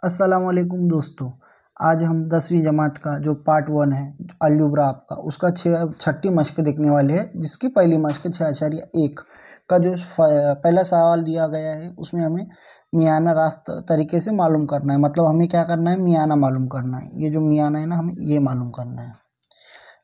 अस्सलामुअलैकुम दोस्तों। आज हम 10वीं जमात का जो पार्ट 1 है अलजेब्रा आपका उसका छठी मश्क देखने वाले हैं, जिसकी पहली मश्क 6.1 का जो पहला सवाल दिया गया है उसमें हमें मियाना रास्त तरीके से मालूम करना है। मतलब हमें क्या करना है, मियाना मालूम करना है। ये जो मियाना है ना, हमें ये मालूम करना है।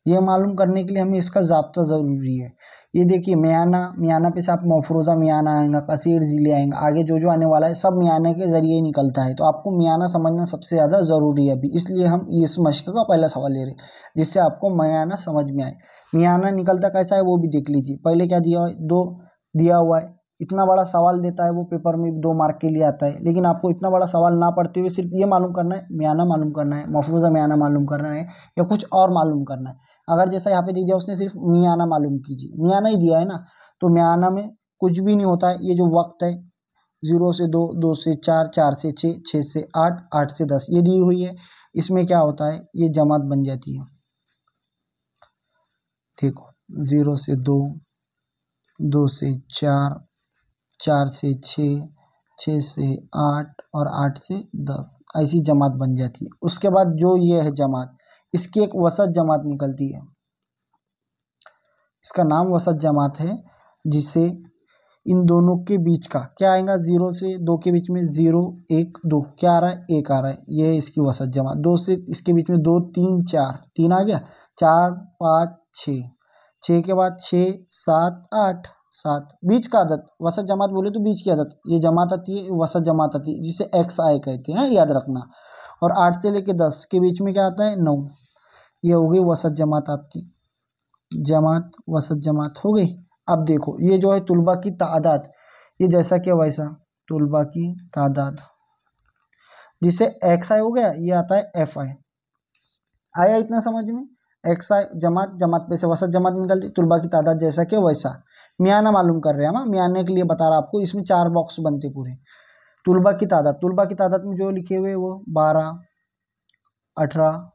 ये मालूम करने के लिए हमें इसका ज़ाब्ता ज़रूरी है। ये देखिए मियाना पे से आप मफरूज़ा मियाना आएगा, कसीर ज़िले आएंगे, आगे जो जो आने वाला है सब मियाना के ज़रिए ही निकलता है। तो आपको मियाना समझना सबसे ज़्यादा ज़रूरी है अभी, इसलिए हम इस मश्क का पहला सवाल ले रहे हैं जिससे आपको मियाना समझ में आए। मियाना निकलता कैसा है वो भी देख लीजिए। पहले क्या दिया हुआ है, 2 दिया हुआ है। इतना बड़ा सवाल देता है वो पेपर में 2 मार्क के लिए आता है, लेकिन आपको इतना बड़ा सवाल ना पढ़ते हुए सिर्फ ये मालूम करना है, मियाना मालूम करना है, मफरूज़ा मियाना मालूम करना है या कुछ और मालूम करना है। अगर जैसा यहाँ पे दे दिया उसने सिर्फ मियाना मालूम कीजिए, मियाना ही दिया है ना, तो मियाना में कुछ भी नहीं होता है। ये जो वक्त है 0 से 2, 2 से 4, 4 से 6, 6 से 8, 8 से 10 ये दी हुई है। इसमें क्या होता है, ये जमात बन जाती है। देखो 0 से 2, 2 से 4, 4 से 6, 6 से 8 और 8 से 10 ऐसी जमात बन जाती है। उसके बाद जो ये है जमात, इसकी एक वसत जमात निकलती है। इसका नाम वसत जमात है, जिसे इन दोनों के बीच का क्या आएगा, 0 से 2 के बीच में 0, 1, 2 क्या आ रहा है, 1 आ रहा है। ये है इसकी वसत जमात। 2 से इसके बीच में 2, 3, 4, 3 आ गया, 4, 5, 6, 6 के बाद 6, 7, 8, 7 बीच का आदत। वसत जमात बोले तो बीच की आदत, ये जमात आती है, वसत जमात आती है, जिसे एक्स आई कहते हैं, याद रखना। और 8 से लेके 10 के बीच में क्या आता है, 9। ये हो गई वसत जमात आपकी। जमात वसत जमात हो गई। अब देखो ये जो है तुलबा की तादाद, ये जैसा कि वैसा तुलबा की तादाद, जिसे एक्स आई हो गया, ये आता है एफ आई। आया इतना समझ में? एक्स आई जमात, जमात पे से वसत जमात निकलती, तुलबा की तादाद जैसा कि वैसा। मियाना मालूम कर रहे हैं हम, मियाने के लिए बता रहा आपको। इसमें 4 बॉक्स बनते पूरे। तुलबा की तादाद, तुलबा की तादाद में जो लिखे हुए वो 12, 18,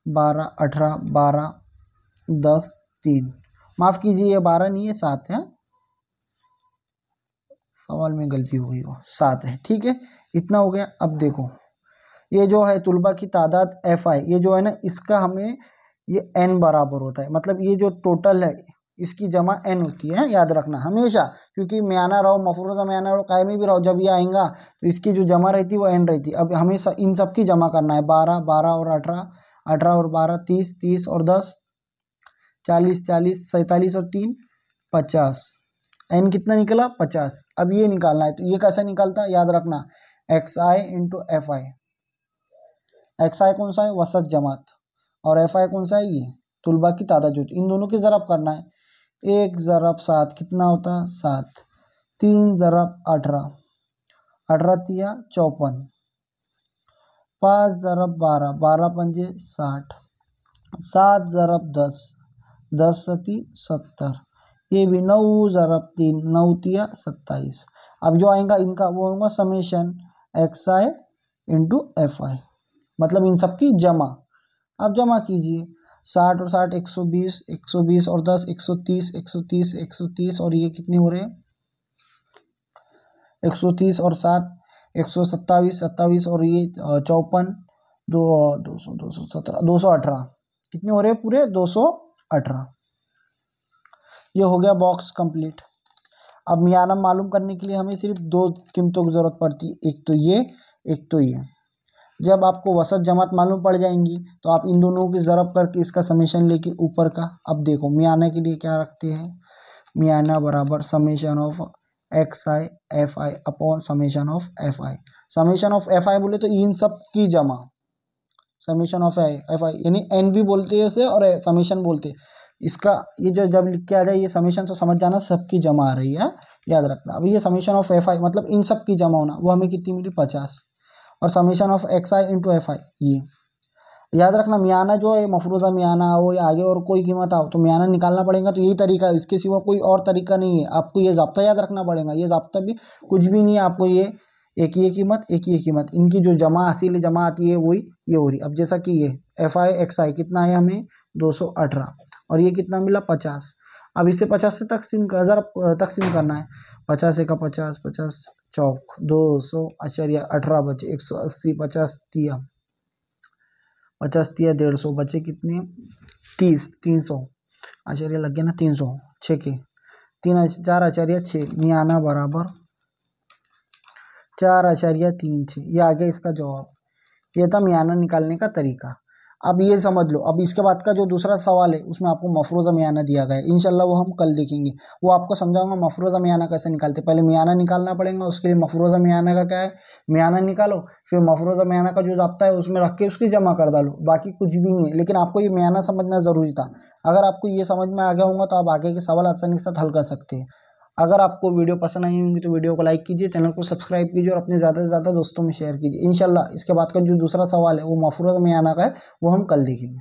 12, 18, 12, 10, 3, माफ़ कीजिए ये 12 नहीं है, 7 है। सवाल में गलती हो गई, वो 7 है, ठीक है। इतना हो गया। अब देखो ये जो है तुलबा की तादाद एफ आई, ये जो है ना, इसका हमें ये एन बराबर होता है। मतलब ये जो टोटल है इसकी जमा एन होती है, याद रखना हमेशा। क्योंकि मियाना रहो, मफरूज़ा मियाना रहो, कायमी भी रहो, जब ये आएगा तो इसकी जो जमा रहती है वो एन रहती है। अब हमेशा इन सब की जमा करना है। 12, 12 और 18, 18 और 12, 30, 30 और 10, 40, 40, 47 और 3, 50। एन कितना निकला, 50। अब ये निकालना है, तो ये कैसा निकलता है, याद रखना, x i into f i. X i कौन सा है, वसत जमात, और एफ आई कौन सा है, ये तुलबा की तादाद। जो इन दोनों की ज़रब करना है। 1 ज़रब 7 कितना होता है, 7। 3 ज़रब 18, 18 तिया 54। 5 ज़रब 12, 12 पंजे 60। 7 ज़रब 10, 10 सती 70। ये भी 9 ज़रब 3, 9 तिया 27। अब जो आएगा इनका वो होगा summation x i into f आई, मतलब इन सब की जमा। अब जमा कीजिए, 60 और 60 120, 120 और 10 130, 130, 130 और ये कितने हो रहे हैं, 130 और 7 127, 27 और ये 54, 200, 217, 218, कितने हो रहे हैं पूरे, 218। ये हो गया बॉक्स कंप्लीट। अब मियाना मालूम करने के लिए हमें सिर्फ 2 कीमतों की ज़रूरत पड़ती है, एक तो ये, एक तो ये। जब आपको वसत जमात मालूम पड़ जाएंगी तो आप इन दोनों की ज़रब करके इसका समेशन लेके ऊपर का। अब देखो मियाना के लिए क्या रखते हैं, मियाना बराबर summation of x I F I upon summation of F I. Summation of F I बोले तो इन सब की जमा, समेशन ऑफ एफ आई यानी एन भी बोलते हैं उसे और समेशन बोलते हैं। इसका ये जो जब लिख के आ जाए ये समेशन, तो समझ जाना सबकी जमा आ रही है, याद रखना। अब ये समेशन ऑफ एफ आई मतलब इन सब की जमा होना, वो हमें कितनी मिली, 50। और summation of x i into f आई, ये याद रखना। मियाना जो है मफरूज़ा मियाना हो या आगे और कोई कीमत आओ तो मियाना निकालना पड़ेगा, तो यही तरीका है, इसके सिवा कोई और तरीका नहीं है। आपको ये ज़ाब्ता याद रखना पड़ेगा। ये ज़ाब्ता भी कुछ भी नहीं है, आपको ये एक ये कीमत, एक ये कीमत, इनकी जो जमा हासिल जमा आती है वही ये हो रही। अब जैसा कि ये एफ आई एक्स आई कितना है हमें 218 और ये कितना मिला 50। अब इसे 50 से तकसीम करना है। 50 का 50, 50 चौक 200.18 बचे, 180, 50 दिया, 50 दिया, 150 बचे कितने, 30, 300 लग गया ना, 300 6 के 4.6 मियाना बराबर 4.36। ये आ गया इसका जवाब। ये था मियाना निकालने का तरीका। अब ये समझ लो, अब इसके बाद का जो दूसरा सवाल है उसमें आपको मफरूज़ा मियाना दिया गया है, इंशाल्लाह वो हम कल देखेंगे। वो आपको समझाऊंगा मफरूज़ा मियाना कैसे निकालते। पहले मियाना निकालना पड़ेगा, उसके लिए मफरूज़ा मियाना का क्या है, मियाना निकालो, फिर मफरूज़ा मियाना का जो ज़ाब्ता है उसमें रख के उसकी जमा कर डालो, बाकी कुछ भी नहीं है। लेकिन आपको ये मियाना समझना ज़रूरी था। अगर आपको ये समझ में आ गया होगा तो आप आगे के सवाल आसानी के साथ हल कर सकते हैं। अगर आपको वीडियो पसंद आई होंगी तो वीडियो को लाइक कीजिए, चैनल को सब्सक्राइब कीजिए और अपने ज़्यादा से ज़्यादा दोस्तों में शेयर कीजिए। इंशाल्लाह इसके बाद का जो दूसरा सवाल है वो मफरूज़ा मियाना का है, वो हम कल देखेंगे।